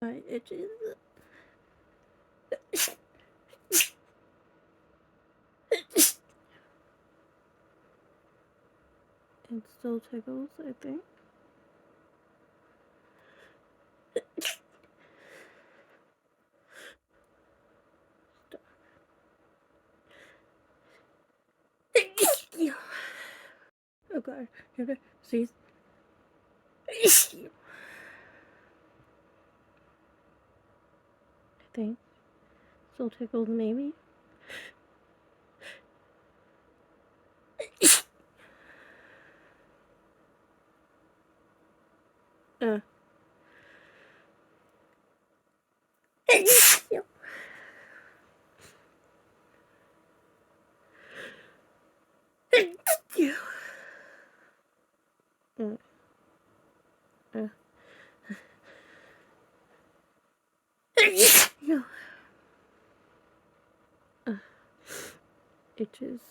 My itches. It still tickles, I think. Okay, okay, see? I think. Still tickles, maybe? Uh. Itches.